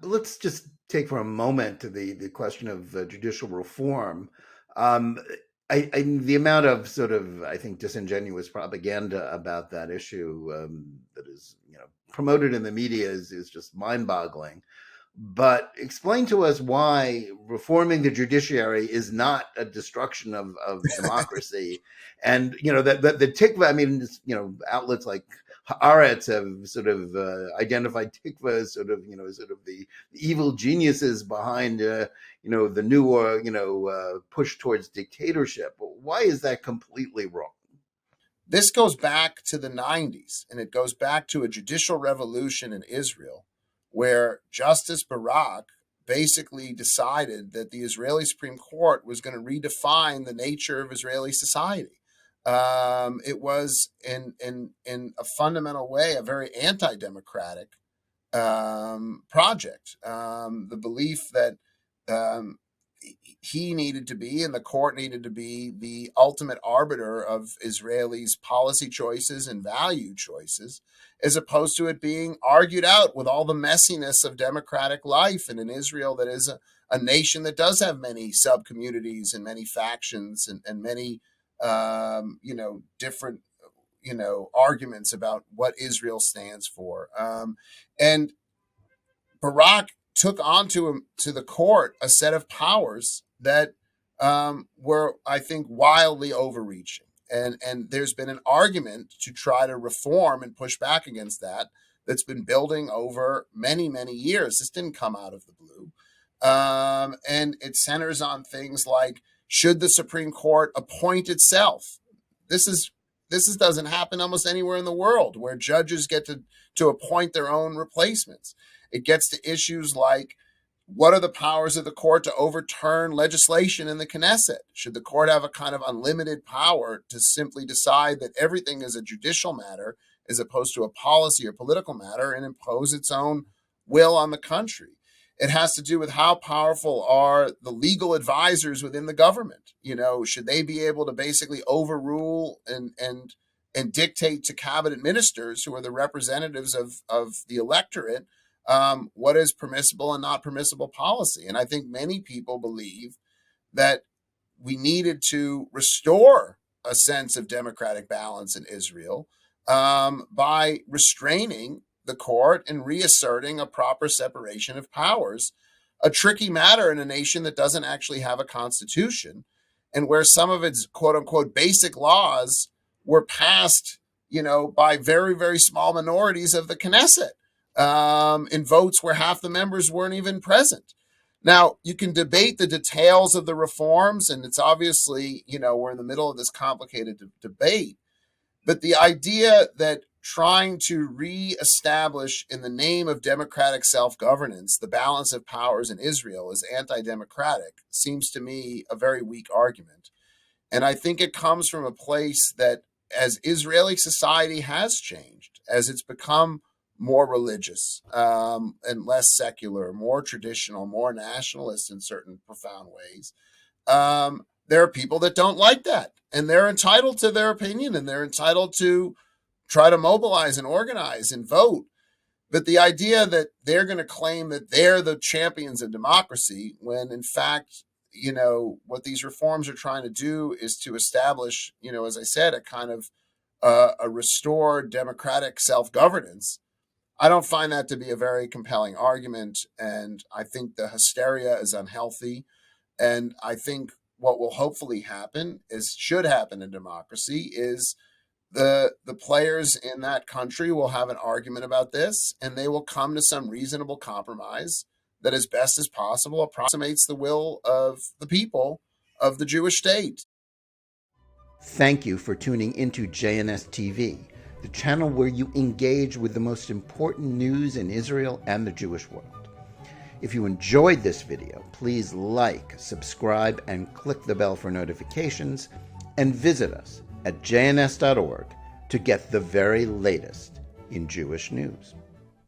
let's just take for a moment to the question of judicial reform. The amount of sort of, I think, disingenuous propaganda about that issue that is, promoted in the media is just mind-boggling. But explain to us why reforming the judiciary is not a destruction of democracy, and that the Tikvah. I mean, outlets like Haaretz have sort of identified Tikvah as sort of the evil geniuses behind the new push towards dictatorship. Why is that completely wrong? This goes back to the 90s, and it goes back to a judicial revolution in Israel where Justice Barak basically decided that the Israeli Supreme Court was going to redefine the nature of Israeli society. It was, in a fundamental way, a very anti-democratic project. The belief that he needed to be, and the court needed to be, the ultimate arbiter of Israelis' policy choices and value choices, as opposed to it being argued out with all the messiness of democratic life in an Israel that is a nation that does have many sub-communities and many factions and many, different, arguments about what Israel stands for. And Barak took onto the court a set of powers that were, I think, wildly overreaching. And there's been an argument to try to reform and push back against that's been building over many, many years. This didn't come out of the blue. And it centers on things like, should the Supreme Court appoint itself? This doesn't happen almost anywhere in the world, where judges get to appoint their own replacements. It gets to issues like, what are the powers of the court to overturn legislation in the Knesset? Should the court have a kind of unlimited power to simply decide that everything is a judicial matter as opposed to a policy or political matter and impose its own will on the country? It has to do with how powerful are the legal advisors within the government. Should they be able to basically overrule and dictate to cabinet ministers, who are the representatives of the electorate, what is permissible and not permissible policy? And I think many people believe that we needed to restore a sense of democratic balance in Israel by restraining the court and reasserting a proper separation of powers, a tricky matter in a nation that doesn't actually have a constitution, and where some of its quote unquote basic laws were passed, by very, very small minorities of the Knesset, in votes where half the members weren't even present. Now, you can debate the details of the reforms, and it's obviously, we're in the middle of this complicated debate, but the idea that trying to reestablish, in the name of democratic self-governance, the balance of powers in Israel is anti-democratic seems to me a very weak argument. And I think it comes from a place that, as Israeli society has changed, as it's become more religious and less secular, more traditional, more nationalist in certain profound ways, there are people that don't like that. And they're entitled to their opinion, and they're entitled to try to mobilize and organize and vote. But the idea that they're going to claim that they're the champions of democracy, when in fact, what these reforms are trying to do is to establish, as I said, a kind of a restored democratic self-governance, I don't find that to be a very compelling argument. And I think the hysteria is unhealthy. And I think what will hopefully happen should happen in democracy is the players in that country will have an argument about this, and they will come to some reasonable compromise that, as best as possible, approximates the will of the people of the Jewish state. Thank you for tuning into JNS TV, the channel where you engage with the most important news in Israel and the Jewish world. If you enjoyed this video, please like, subscribe, and click the bell for notifications, and visit us at jns.org to get the very latest in Jewish news.